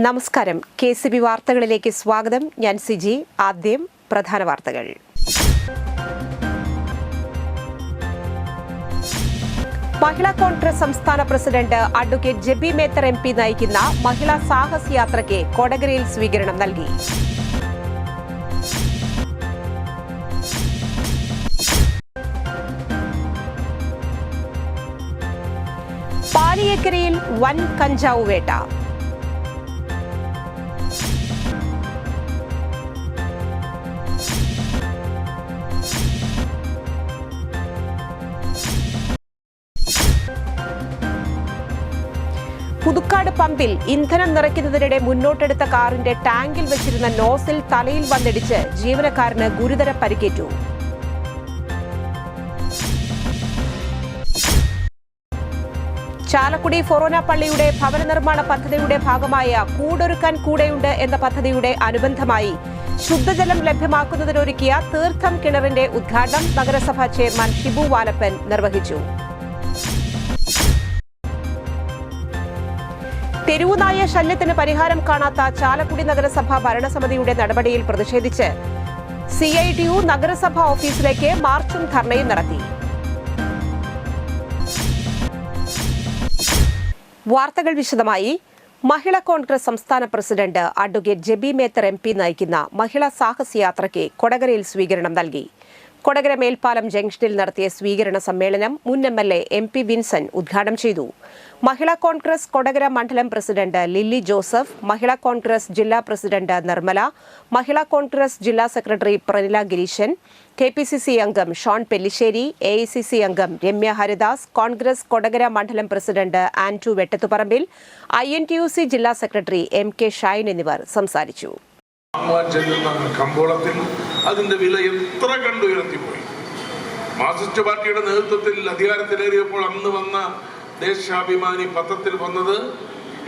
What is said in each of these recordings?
നമസ്കാരം. KCB വാർത്തകളിലേക്ക് സ്വാഗതം. ഞാൻ സിജി. ആദ്യം പ്രധാന വാർത്തകൾ. മഹിളാ കോൺഗ്രസ് സംസ്ഥാന president advocate Jebi Mather MP നയിക്കുന്ന മഹിളാ സാഹസ് യാത്രയ്ക്ക് കൊടകരയിൽ സ്വീകരണം നൽകി. പാലിയേക്കരയിൽ വൻ കഞ്ചാവ് വേട്ട. പുതുക്കാട് പമ്പിൽ ഇന്ധനം നിറയ്ക്കുന്നതിനിടെ മുന്നോട്ടെടുത്ത കാറിന്റെ ടാങ്കിൽ വെച്ചിരുന്ന നോസിൽ തലയിൽ വന്നിടിച്ച് ജീവനക്കാരന് ഗുരുതര പരിക്കേറ്റു. ചാലക്കുടി ഫൊറോന പള്ളിയുടെ ഭവന നിർമ്മാണ പദ്ധതിയുടെ ഭാഗമായ കൂടൊരുക്കാൻ കൂടെയുണ്ട് എന്ന പദ്ധതിയുടെ അനുബന്ധമായി ശുദ്ധജലം ലഭ്യമാക്കുന്നതിനൊരുക്കിയ തീർത്ഥം കിണറിന്റെ ഉദ്ഘാടനം നഗരസഭാ ചെയർമാൻ ഷിബു വാലപ്പൻ നിർവഹിച്ചു. തെരുവുനായ ശല്യത്തിന് പരിഹാരം കാണാത്ത ചാലക്കുടി നഗരസഭ ഭരണസമിതിയുടെ നടപടിയിൽ പ്രതിഷേധിച്ച് CITU നഗരസഭാ ഓഫീസിലേക്ക് മാർച്ചും ധർണയും നടത്തി. വാർത്തകൾ വിശദമായി. മഹിളാ കോൺഗ്രസ് സംസ്ഥാന president advocate Jebi Mather MP നയിക്കുന്ന മഹിളാ സാഹസ് യാത്രയ്ക്ക് കൊടകരയിൽ സ്വീകരണം നൽകി. കൊടകര മേൽപ്പാലം ജംഗ്ഷനിൽ നടത്തിയ സ്വീകരണ സമ്മേളനം മുൻ MLA MP വിൻസെന്റ് ഉദ്ഘാടനം ചെയ്തു. മഹിളാ കോൺഗ്രസ് കൊടകര മണ്ഡലം പ്രസിഡന്റ് ലില്ലി ജോസഫ്, മഹിളാ കോൺഗ്രസ് ജില്ലാ പ്രസിഡന്റ് നിർമ്മല, മഹിളാ കോൺഗ്രസ് ജില്ലാ സെക്രട്ടറി പ്രനില ഗിരീശൻ, KPCC അംഗം ഷോൺ പെല്ലിശ്ശേരി, AICC അംഗം രമ്യ ഹരിദാസ്, കോൺഗ്രസ് കൊടകര മണ്ഡലം പ്രസിഡന്റ് ആന്റു വെട്ടത്തുപറമ്പിൽ, INTUC ജില്ലാ സെക്രട്ടറി MK ഷൈൻ എന്നിവർ സംസാരിച്ചു. കമ്പോളത്തിൽ അതിന്റെ വില എത്ര കണ്ടുയർത്തിപ്പോയി. മാർക്സിസ്റ്റ് പാർട്ടിയുടെ നേതൃത്വത്തിൽ അധികാരത്തിലേറിയപ്പോൾ അന്ന് വന്ന ദേശാഭിമാനി പത്രത്തിൽ വന്നത്,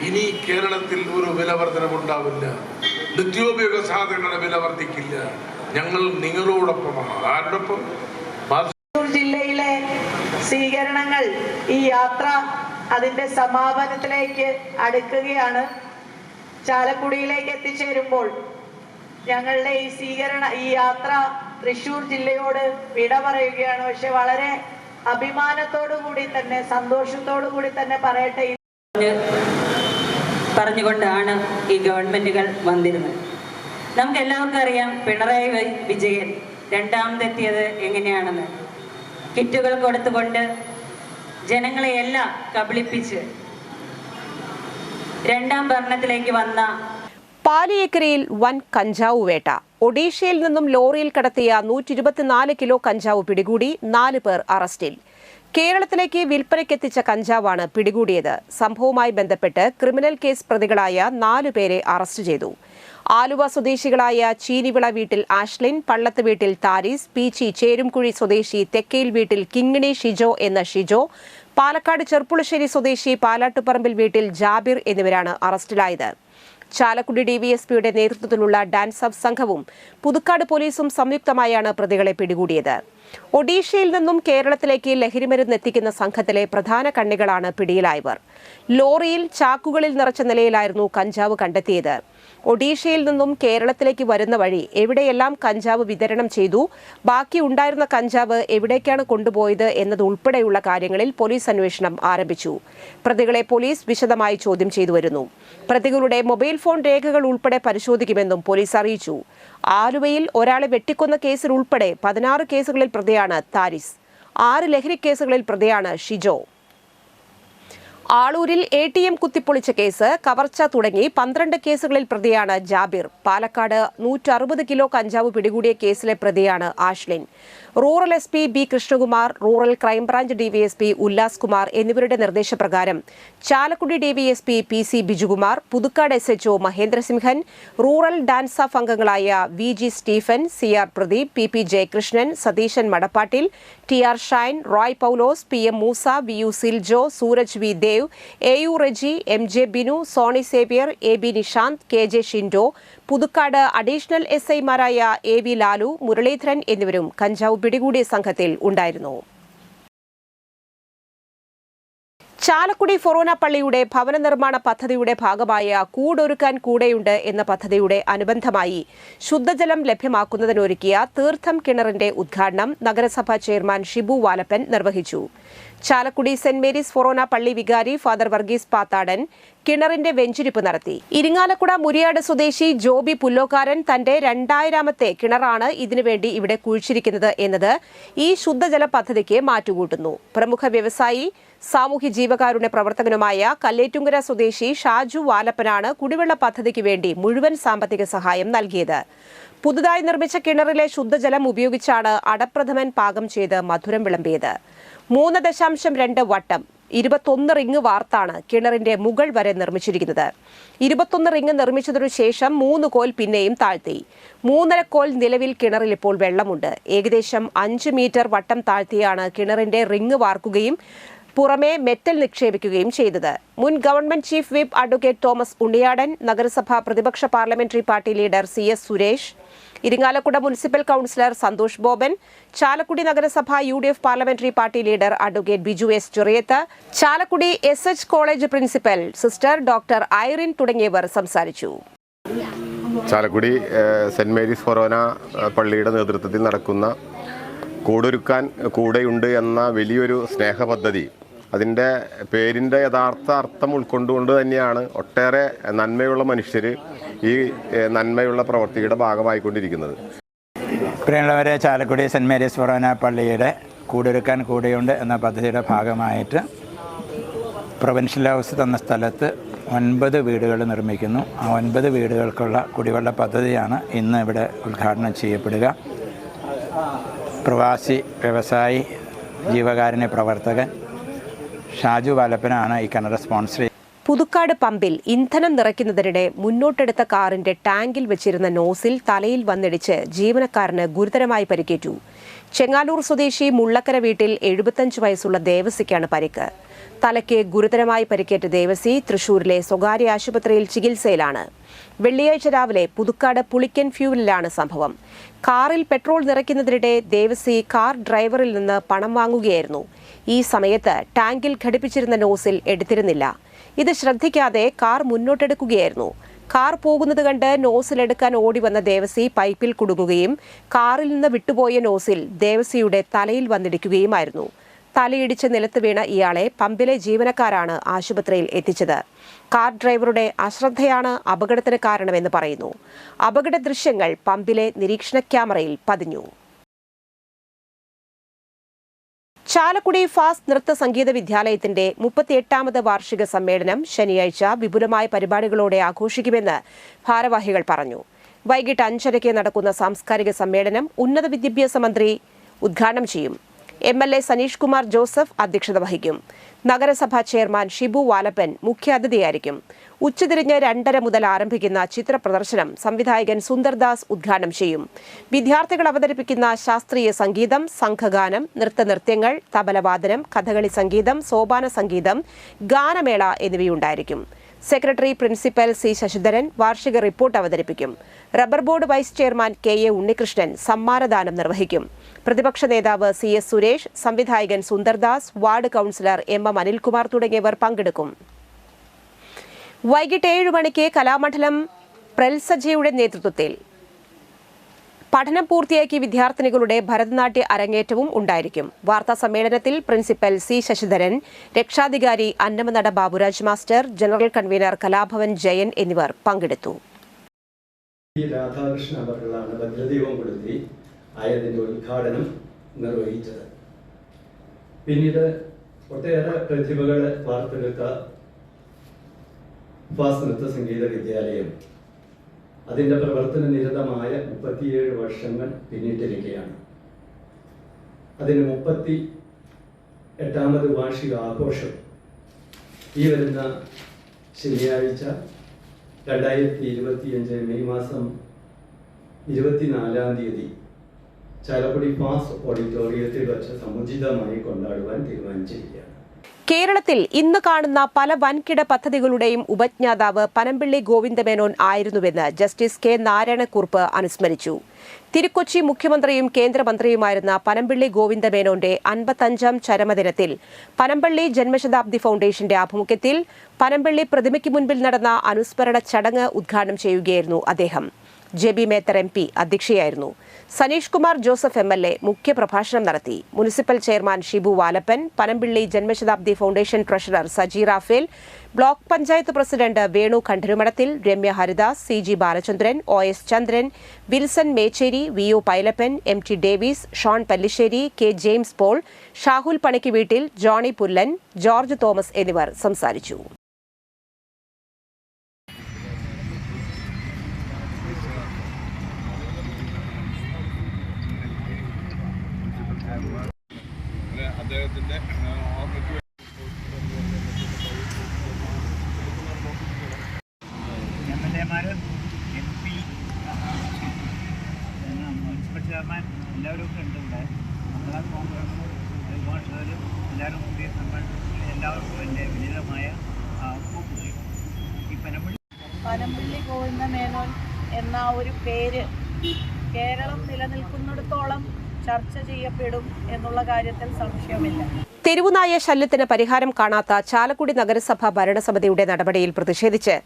ഇനി കേരളത്തിൽ ഒരു വില വർധനവുണ്ടാവില്ല, നിത്യോപയോഗ സാധനങ്ങളുടെ വില വർദ്ധിക്കില്ല, ഞങ്ങൾ നിങ്ങളോടൊപ്പമാണ്. ആരോടൊപ്പം? ജില്ലയിലെ സ്വീകരണങ്ങൾ, ഈ യാത്ര അതിന്റെ സമാപനത്തിലേക്ക് അടുക്കുകയാണ്. ചാലക്കുടിയിലേക്ക് എത്തിച്ചേരുമ്പോൾ ഞങ്ങളുടെ ഈ യാത്ര തൃശ്ശൂർ ജില്ലയോട് വിട പറയുകയാണ്. പക്ഷെ വളരെ അഭിമാനത്തോടു കൂടി തന്നെ, സന്തോഷത്തോടു കൂടി തന്നെ പറയട്ടെ, പറഞ്ഞുകൊണ്ടാണ് ഈ ഗവൺമെന്റുകൾ വന്നിരുന്നത്. നമുക്ക് എല്ലാവർക്കും അറിയാം പിണറായി വിജയൻ രണ്ടാമതെത്തിയത് എങ്ങനെയാണെന്ന്. കിറ്റുകൾ കൊടുത്തുകൊണ്ട് ജനങ്ങളെ എല്ലാം കബളിപ്പിച്ച് രണ്ടാം ഭരണത്തിലേക്ക് വന്ന പാലിയേക്കരയിൽ വൻ കഞ്ചാവ് വേട്ട. ഒഡീഷയിൽ നിന്നും ലോറിയിൽ കടത്തിയ 124 കിലോ കഞ്ചാവ് പിടികൂടി. 4 പേർ അറസ്റ്റിൽ. കേരളത്തിലേക്ക് വിൽപ്പനയ്ക്കെത്തിച്ച കഞ്ചാവാണ് പിടികൂടിയത്. സംഭവവുമായി ബന്ധപ്പെട്ട് ക്രിമിനൽ കേസ് പ്രതികളായ 4 പേരെ അറസ്റ്റ് ചെയ്തു. ആലുവ സ്വദേശികളായ ചീനിവിള വീട്ടിൽ ആഷ്ലിൻ, പള്ളത്ത് വീട്ടിൽ താരീസ്, പീച്ചി ചേരുംകുഴി സ്വദേശി തെക്കയിൽ വീട്ടിൽ കിങ്ങിണി ഷിജോ എന്ന ഷിജോ, പാലക്കാട് ചെർപ്പുളശ്ശേരി സ്വദേശി പാലാട്ടുപറമ്പിൽ വീട്ടിൽ ജാബിർ എന്നിവരാണ് അറസ്റ്റിലായത്. ചാലക്കുടി DVSPയുടെ നേതൃത്വത്തിലുള്ള ഡാൻസ് ഓഫ് സംഘവും പുതുക്കാട് പോലീസും സംയുക്തമായാണ് പ്രതികളെ പിടികൂടിയത്. ഒഡീഷയിൽ നിന്നും കേരളത്തിലേക്ക് ലഹരിമരുന്ന് എത്തിക്കുന്ന സംഘത്തിലെ പ്രധാന കണ്ണികളാണ് പിടിയിലായവർ. ലോറിയിൽ ചാക്കുകളിൽ നിറച്ച നിലയിലായിരുന്നു കഞ്ചാവ് കണ്ടെത്തിയത്. ഒഡീഷയിൽ നിന്നും കേരളത്തിലേക്ക് വരുന്ന വഴി എവിടെയെല്ലാം കഞ്ചാവ് വിതരണം ചെയ്തു, ബാക്കി ഉണ്ടായിരുന്ന കഞ്ചാവ് എവിടേക്കാണ് കൊണ്ടുപോയത് എന്നതുൾപ്പെടെയുള്ള കാര്യങ്ങളിൽ പോലീസ് അന്വേഷണം ആരംഭിച്ചു. പ്രതികളെ പോലീസ് വിശദമായി ചോദ്യം ചെയ്തു വരുന്നു. പ്രതികളുടെ മൊബൈൽ ഫോൺ രേഖകൾ ഉൾപ്പെടെ പരിശോധിക്കുമെന്നും പോലീസ് അറിയിച്ചു. ആലുവയിൽ ഒരാളെ വെട്ടിക്കൊന്ന കേസിൽ ഉൾപ്പെടെ 16 കേസുകളിൽ പ്രതിയാണ് താരിസ്. 6 ലഹരി കേസുകളിൽ പ്രതിയാണ് ഷിജോ. ആളൂരിൽ ATM കുത്തിപ്പൊളിച്ച കേസ്, കവർച്ച തുടങ്ങി 12 കേസുകളിൽ പ്രതിയാണ് ജാബിർ. പാലക്കാട് 160 കിലോ കഞ്ചാവ് പിടികൂടിയ കേസിലെ പ്രതിയാണ് ആഷ്ലിൻ. Rural SP B Krishnakumar, rural crime branch DVSP Ullas Kumar എന്നിവരുടെ നിർദ്ദേശപ്രകാരം Chalakudy DVSP PC Bijukumar, Puthukkad SHO Mahendrasimhan, rural DANSAF അംഗങ്ങളായ VG Stephen, CR Pradeep, PP Jayakrishnan, Satheeshan Madappattil, TR Shine, Roy Paulose, PM Moosa, VU Siljo, Sooraj V Dev, AU Reji, MJ Binu, Soni Xavier, AB Nishanth, KJ Shindo, Puthukkad additional SI മാരായ AV ലാലു, മുരളീധരൻ എന്നിവരും കഞ്ചാവ് പിടികൂടിയ സംഘത്തിൽ ഉണ്ടായിരുന്നു. ചാലക്കുടി ഫൊറോന പള്ളിയുടെ ഭവന നിർമ്മാണ പദ്ധതിയുടെ ഭാഗമായ കൂടൊരുക്കാൻ കൂടെയുണ്ട് എന്ന പദ്ധതിയുടെ അനുബന്ധമായി ശുദ്ധജലം ലഭ്യമാക്കുന്നതിനൊരുക്കിയ തീർത്ഥം കിണറിന്റെ ഉദ്ഘാടനം നഗരസഭാ ചെയർമാൻ ഷിബു വാലപ്പൻ നിർവഹിച്ചു. ചാലക്കുടി സെന്റ് മേരീസ് ഫൊറോന പള്ളി വികാരി ഫാദർ വർഗീസ് പാത്താടൻ കിണറിന്റെ വെഞ്ചിരിപ്പ് നടത്തി. ഇരിങ്ങാലക്കുട മുരിയാട് സ്വദേശി ജോബി പുല്ലോക്കാരൻ തന്റെ 2000ാമത്തെ കിണറാണ് ഇതിനുവേണ്ടി ഇവിടെ കുഴിച്ചിരിക്കുന്നത് എന്നത് ഈ ശുദ്ധജല പദ്ധതിക്ക് മാറ്റുകൂട്ടുന്നു. പ്രമുഖ വ്യവസായി സാമൂഹ്യ ജീവകാരുണ്യ പ്രവർത്തകനുമായ കല്ലേറ്റുങ്കര സ്വദേശി ഷാജു വാലപ്പനാണ് കുടിവെള്ള പദ്ധതിക്ക് വേണ്ടി മുഴുവൻ സാമ്പത്തിക സഹായം നൽകിയത്. പുതുതായി നിർമ്മിച്ച കിണറിലെ ശുദ്ധജലം ഉപയോഗിച്ചാണ് അടപ്രഥമൻ പാകം ചെയ്ത് മധുരം വിളമ്പിയത്. 3.2 വട്ടം 21 റിംഗ് വാർത്താണ് കിണറിന്റെ മുകൾ വരെ നിർമ്മിച്ചിരിക്കുന്നത്. 21 റിംഗ് നിർമ്മിച്ചതിനു ശേഷം 3 കോൽ പിന്നെയും താഴ്ത്തി. 3.5 കോൽ നിലവിൽ കിണറിൽ ഇപ്പോൾ വെള്ളമുണ്ട്. ഏകദേശം 5 മീറ്റർ വട്ടം താഴ്ത്തിയാണ് കിണറിന്റെ റിംഗ് വാർക്കുകയും പുറമെ മെറ്റൽ നിക്ഷേപിക്കുകയും ചെയ്തത്. മുൻ government chief whip advocate Thomas Unniyadan, നഗരസഭാ പ്രതിപക്ഷ parliamentary party leader CS Suresh, Irinjalakuda municipal councillor Santhosh Boban, Chalakudy നഗരസഭ UDF parliamentary party leader advocate Biju S Cheriyath, Chalakudy SH college principal sister doctor Irene തുടങ്ങിയവർ സംസാരിച്ചു. ചാലക്കുടി സെന്റ് മേരീസ് ഫൊറോന പള്ളിയുടെ നേതൃത്വത്തിൽ നടക്കുന്ന കൂടൊരുക്കാൻ കൂടെയുണ്ട് എന്ന വലിയൊരു സ്നേഹ പദ്ധതി, അതിൻ്റെ പേരിൻ്റെ യഥാർത്ഥ അർത്ഥം ഉൾക്കൊണ്ടുകൊണ്ട് തന്നെയാണ് ഒട്ടേറെ നന്മയുള്ള മനുഷ്യർ ഈ നന്മയുള്ള പ്രവൃത്തിയുടെ ഭാഗമായിക്കൊണ്ടിരിക്കുന്നത്. പ്രിയമുള്ളവരെ, ചാലക്കുടി സെൻറ്റ് മേരീസ് ഫൊറോന പള്ളിയുടെ കൂടൊരുക്കാൻ കൂടെയുണ്ട് എന്ന പദ്ധതിയുടെ ഭാഗമായിട്ട് പ്രൊവിൻഷ്യൽ ഹൗസ് തന്ന സ്ഥലത്ത് 9 വീടുകൾ നിർമ്മിക്കുന്നു. ആ 9 വീടുകൾക്കുള്ള കുടിവെള്ള പദ്ധതിയാണ് ഇന്ന് ഇവിടെ ഉദ്ഘാടനം ചെയ്യപ്പെടുക. പ്രവാസി വ്യവസായി ജീവകാരുണ്യ പ്രവർത്തകൻ ഷാജു വാലപ്പനാണ് ഈ കിണർ സ്പോൺസർ. പുതുക്കാട് പമ്പിൽ ഇന്ധനം നിറയ്ക്കുന്നതിനിടെ മുന്നോട്ടെടുത്ത കാറിന്റെ ടാങ്കിൽ വെച്ചിരുന്ന നോസിൽ തലയിൽ വന്നിടിച്ച് ജീവനക്കാരന് ഗുരുതരമായി പരിക്കേറ്റു. ചെങ്ങാലൂർ സ്വദേശി മുള്ളക്കര വീട്ടിൽ 75 വയസ്സുള്ള ദേവസിക്കാണ് പരിക്ക്. തലയ്ക്ക് ഗുരുതരമായി പരിക്കേറ്റ ദേവസി തൃശൂരിലെ സ്വകാര്യ ആശുപത്രിയിൽ ചികിത്സയിലാണ്. വെള്ളിയാഴ്ച രാവിലെ പുതുക്കാട് പുളിക്കൻ ഫ്യൂവലിലാണ് സംഭവം. കാറിൽ പെട്രോൾ നിറയ്ക്കുന്നതിനിടെ ദേവസി കാർ ഡ്രൈവറിൽ നിന്ന് പണം വാങ്ങുകയായിരുന്നു. ഈ സമയത്ത് ടാങ്കിൽ ഘടിപ്പിച്ചിരുന്ന നോസിൽ എടുത്തിരുന്നില്ല. ഇത് ശ്രദ്ധിക്കാതെ കാർ മുന്നോട്ടെടുക്കുകയായിരുന്നു. കാർ പോകുന്നത് കണ്ട് നോസിലെടുക്കാൻ ഓടി വന്ന ദേവസി പൈപ്പിൽ കുടുങ്ങുകയും കാറിൽ നിന്ന് വിട്ടുപോയ നോസിൽ ദേവസിയുടെ തലയിൽ വന്നിടിക്കുകയുമായിരുന്നു. തലയിടിച്ച് നിലത്ത് വീണ ഇയാളെ പമ്പിലെ ജീവനക്കാരാണ് ആശുപത്രിയിൽ എത്തിച്ചത്. കാർ ഡ്രൈവറുടെ അശ്രദ്ധയാണ് അപകടത്തിന് കാരണമെന്ന് പറയുന്നു. അപകട ദൃശ്യങ്ങൾ പമ്പിലെ നിരീക്ഷണ ക്യാമറയിൽ പതിഞ്ഞു. ചാലക്കുടി ഫാസ്റ്റ് നൃത്ത സംഗീത വിദ്യാലയത്തിന്റെ 38ാമത് വാർഷിക സമ്മേളനം ശനിയാഴ്ച വിപുലമായ പരിപാടികളോടെ ആഘോഷിക്കുമെന്ന് ഭാരവാഹികൾ പറഞ്ഞു. വൈകിട്ട് 5:30 നടക്കുന്ന സാംസ്കാരിക സമ്മേളനം ഉന്നത വിദ്യാഭ്യാസ മന്ത്രി ഉദ്ഘാടനം ചെയ്യും. MLA സനീഷ് കുമാർ ജോസഫ് അധ്യക്ഷത വഹിക്കും. നഗരസഭാ ചെയർമാൻ ഷിബു വാലപ്പൻ മുഖ്യാതിഥിയായിരിക്കും. ഉച്ചതിരിഞ്ഞ് 2:30 മുതൽ ആരംഭിക്കുന്ന ചിത്ര പ്രദർശനം സംവിധായകൻ സുന്ദർദാസ് ഉദ്ഘാടനം ചെയ്യും. വിദ്യാർത്ഥികൾ അവതരിപ്പിക്കുന്ന ശാസ്ത്രീയ സംഗീതം, സംഘഗാനം, നൃത്തനൃത്യങ്ങൾ, തബലവാദനം, കഥകളി സംഗീതം, സോപാന സംഗീതം, ഗാനമേള എന്നിവയുണ്ടായിരിക്കും. സെക്രട്ടറി പ്രിൻസിപ്പൽ C ശശിധരൻ വാർഷിക റിപ്പോർട്ട് അവതരിപ്പിക്കും. Rubber board vice chairman KA Unnikrishnan സമ്മാനദാനം നിർവഹിക്കും. പ്രതിപക്ഷ നേതാവ് CS സുരേഷ്, സംവിധായകൻ Sundardas, ward councillor MM Anilkumar തുടങ്ങിയവർ പങ്കെടുക്കും. വൈകിട്ട് 7 മണിക്ക് കലാമണ്ഡലം പ്രൽസജയുടെ നേതൃത്വത്തിൽ പഠനം പൂർത്തിയാക്കിയ വിദ്യാർത്ഥിനികളുടെ ഭരതനാട്യ അരങ്ങേറ്റവും ഉണ്ടായിരിക്കും. വാർത്താ സമ്മേളനത്തിൽ പ്രിൻസിപ്പൽ C ശശിധരൻ, രക്ഷാധികാരി Annamanada Baburaj master, general convener Kalabhavan Jayan എന്നിവർ പങ്കെടുത്തു. രാധാകൃഷ്ണ അവർകളാണ് ഭദ്രദീപം കൊളുത്തി ആയതിൻ്റെ ഉദ്ഘാടനം നിർവഹിച്ചത്. പിന്നീട് ഒട്ടേറെ പ്രതിഭകളെ വാർത്തെടുത്ത ഫാസ്റ്റ് നൃത്ത സംഗീത വിദ്യാലയം അതിൻ്റെ പ്രവർത്തന നിരതമായ 37 വർഷങ്ങൾ പിന്നിട്ടിരിക്കുകയാണ്. അതിന് 38ാമത് വാർഷിക ആഘോഷം ഈ വരുന്ന ശനിയാഴ്ച 2025 മെയ് മാസം 24-ാം തീയതി ചാലക്കുടി ഫാസ്റ്റ് ഓഡിറ്റോറിയത്തിൽ വച്ച് സമുചിതമായി കൊണ്ടാടുവാൻ തീരുമാനിച്ചിരിക്കുകയാണ്. കേരളത്തിൽ ഇന്ന് കാണുന്ന പല വൻകിട പദ്ധതികളുടെയും ഉപജ്ഞാതാവ് പനമ്പിള്ളി ഗോവിന്ദമേനോൻ ആയിരുന്നുവെന്ന് ജസ്റ്റിസ് കെ നാരായണക്കുറുപ്പ് അനുസ്മരിച്ചു. തിരുക്കൊച്ചി മുഖ്യമന്ത്രിയും കേന്ദ്രമന്ത്രിയുമായിരുന്ന പനമ്പിള്ളി ഗോവിന്ദമേനോന്റെ 55ാം ചരമദിനത്തിൽ പനമ്പിള്ളി ജന്മശതാബ്ദി ഫൗണ്ടേഷന്റെ ആഭിമുഖ്യത്തിൽ പനമ്പിള്ളി പ്രതിമയ്ക്ക് മുൻപിൽ നടന്ന അനുസ്മരണ ചടങ്ങ് ഉദ്ഘാടനം ചെയ്യുകയായിരുന്നു അദ്ദേഹം. ജെബി മേത്തർ MP അധ്യക്ഷയായിരുന്നു. സനീഷ് കുമാർ ജോസഫ് MLA മുഖ്യപ്രഭാഷണം നടത്തി. മുനിസിപ്പൽ ചെയർമാൻ ഷിബു വാലപ്പൻ, പനമ്പിള്ളി ജന്മശതാബ്ദി foundation treasurer Saji Raphael, block panchayat president Venu Kantarumadathil, Remya Haridas, CG Balachandran, OS Chandran, Wilson Mecheri, VO Pailappan, MT Davis, Shaun Pallissery, K James Paul, Shahul Panikkaveettil, Johnny പുല്ലൻ, ജോർജ് തോമസ് എന്നിവർ സംസാരിച്ചു. അദ്ദേഹത്തിന്റെ MLA-മാരും MP മുനിസിപ്പൽ ചെയർമാൻ എല്ലാവരും ഒക്കെ ഉണ്ട് ഇവിടെ. നമ്മളെ കോൺഗ്രസ് ഭാഷകരും എല്ലാവരും കൂടി നമ്മൾ എല്ലാവർക്കും എൻ്റെ വിനീതമായ പൂപ്പുകയും ഈ പനമ്പിള്ളി ഗോവിന്ദമേനോൻ എന്ന ഒരു പേര് കേരളം നിലനിൽക്കുന്നിടത്തോളം ചർച്ച ചെയ്യപ്പെടും എന്നുള്ള കാര്യത്തിൽ സംശയമില്ല. തെരുവുനായ ശല്യത്തിന് പരിഹാരം കാണാത്ത ചാലക്കുടി നഗരസഭ ഭരണസമിതിയുടെ നടപടിയിൽ പ്രതിഷേധിച്ച്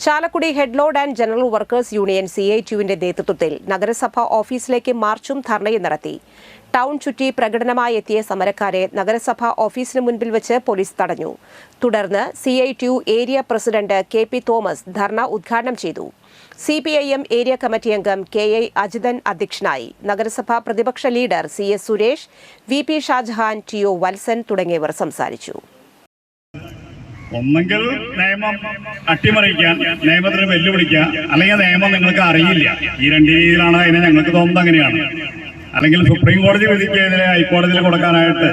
Chalakudy head load and general workers union CITUവിന്റെ നേതൃത്വത്തിൽ നഗരസഭ ഓഫീസിലേക്ക് മാർച്ചും ധർണയും നടത്തി. ടൗൺ ചുറ്റി പ്രകടനമായി എത്തിയ സമരക്കാരെ നഗരസഭ ഓഫീസിന് മുൻപിൽ വെച്ച് പോലീസ് തടഞ്ഞു. തുടർന്ന് CITU area president KP Thomas dharna ഉദ്ഘാടനം ചെയ്തു. CPIM ഏരിയ കമ്മിറ്റി അംഗം KI അജിതൻ അധ്യക്ഷനായി. നഗരസഭാ പ്രതിപക്ഷ leader CS Suresh, VP Shajahan, TO Valsan തുടങ്ങിയവർ സംസാരിച്ചു. ഒന്നെങ്കിൽ നിയമം അട്ടിമറിക്കാൻ, നിയമത്തിന് വെല്ലുവിളിക്കുക, അല്ലെങ്കിൽ നിയമം നിങ്ങൾക്ക് അറിയില്ല. ഈ രണ്ട് രീതിയിലാണ് അതിനെ ഞങ്ങൾക്ക് തോന്നുന്നത്. അങ്ങനെയാണ്. അല്ലെങ്കിൽ സുപ്രീം കോടതി വിധിക്കെതിരെ ഹൈക്കോടതിയിൽ കൊടുക്കാനായിട്ട്,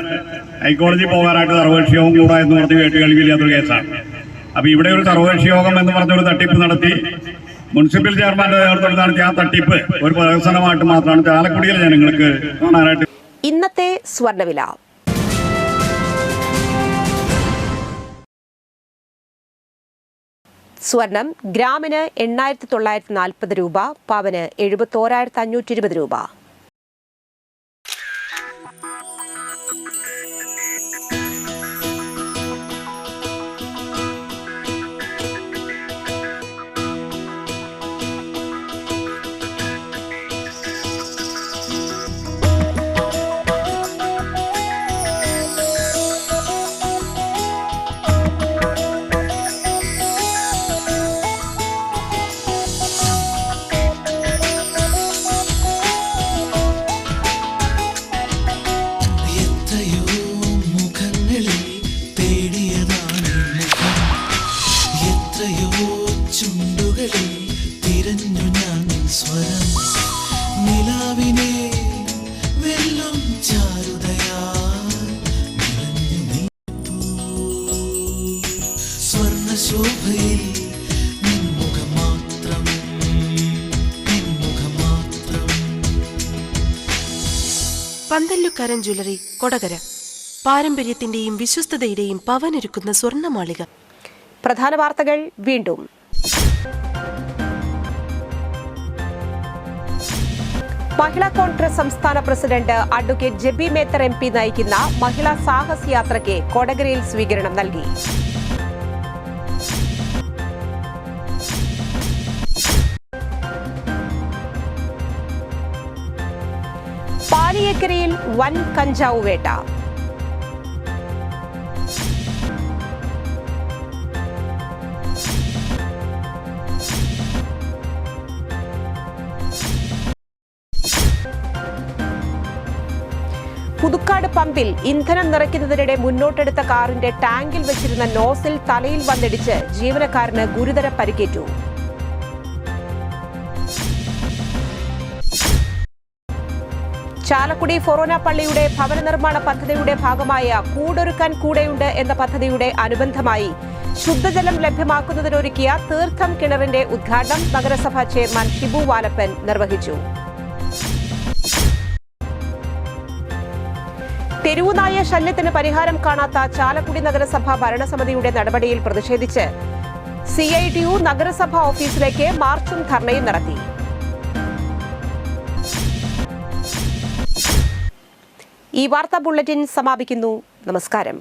ഹൈക്കോടതി പോകാനായിട്ട് സർവകക്ഷി യോഗം കൂടാ എന്ന് പറഞ്ഞ് കേട്ടുകേൾവിയില്ലാത്തൊരു കേസാണ്. അപ്പൊ ഇവിടെ ഒരു സർവകക്ഷി യോഗം എന്ന് പറഞ്ഞൊരു തട്ടിപ്പ് നടത്തി മുനിസിപ്പൽ ചെയർമാന്റെ നേതൃത്വത്തിൽ നടത്തിയ ആ തട്ടിപ്പ് ഒരു പ്രഹസനമായിട്ട് മാത്രമാണ് ചാലക്കുടിയിലെ ജനങ്ങൾക്ക് കാണാനായിട്ട്. ഇന്നത്തെ സ്വർണ്ണവില. സ്വർണം ഗ്രാമിന് 8,940 രൂപ, പവന് 71,520 രൂപ. പന്തല്ലുക്കാരൻ ജ്വല്ലറി, കൊടകര. പാരമ്പര്യത്തിന്റെയും വിശ്വസ്തതയുടെയും പവനൊരുക്കുന്ന സ്വർണ്ണമാളിക. പ്രധാന വാർത്തകൾ വീണ്ടും. മഹിളാ കോൺഗ്രസ് സംസ്ഥാന president advocate Jebi Mather MP നയിക്കുന്ന മഹിളാ സാഹസ് യാത്രയ്ക്ക് കൊടകരയിൽ സ്വീകരണം നൽകി. പാലിയേക്കരയിൽ വൻ കഞ്ചാവ് വേട്ട. പുതുക്കാട് പമ്പിൽ ഇന്ധനം നിറയ്ക്കുന്നതിനിടെ മുന്നോട്ടെടുത്ത കാറിന്റെ ടാങ്കിൽ വെച്ചിരുന്ന നോസിൽ തലയിൽ വന്നിടിച്ച് ജീവനക്കാരന് ഗുരുതര പരിക്കേറ്റു. ചാലക്കുടി ഫൊറോന പള്ളിയുടെ ഭവന നിർമ്മാണ പദ്ധതിയുടെ ഭാഗമായ കൂടൊരുക്കാൻ കൂടെയുണ്ട് എന്ന പദ്ധതിയുടെ അനുബന്ധമായി ശുദ്ധജലം ലഭ്യമാക്കുന്നതിനൊരുക്കിയ തീർത്ഥം കിണറിന്റെ ഉദ്ഘാടനം നഗരസഭാ ചെയർമാൻ ഷിബു വാലപ്പൻ നിർവഹിച്ചു. തെരുവുനായ ശല്യത്തിന് പരിഹാരം കാണാത്ത ചാലക്കുടി നഗരസഭ ഭരണസമിതിയുടെ നടപടിയിൽ പ്രതിഷേധിച്ച് CITU നഗരസഭ ഓഫീസിലേക്ക് മാർച്ചും ധർണയും നടത്തി. ഈ വാർത്താ ബുള്ളറ്റിൻ സമാപിക്കുന്നു. നമസ്കാരം.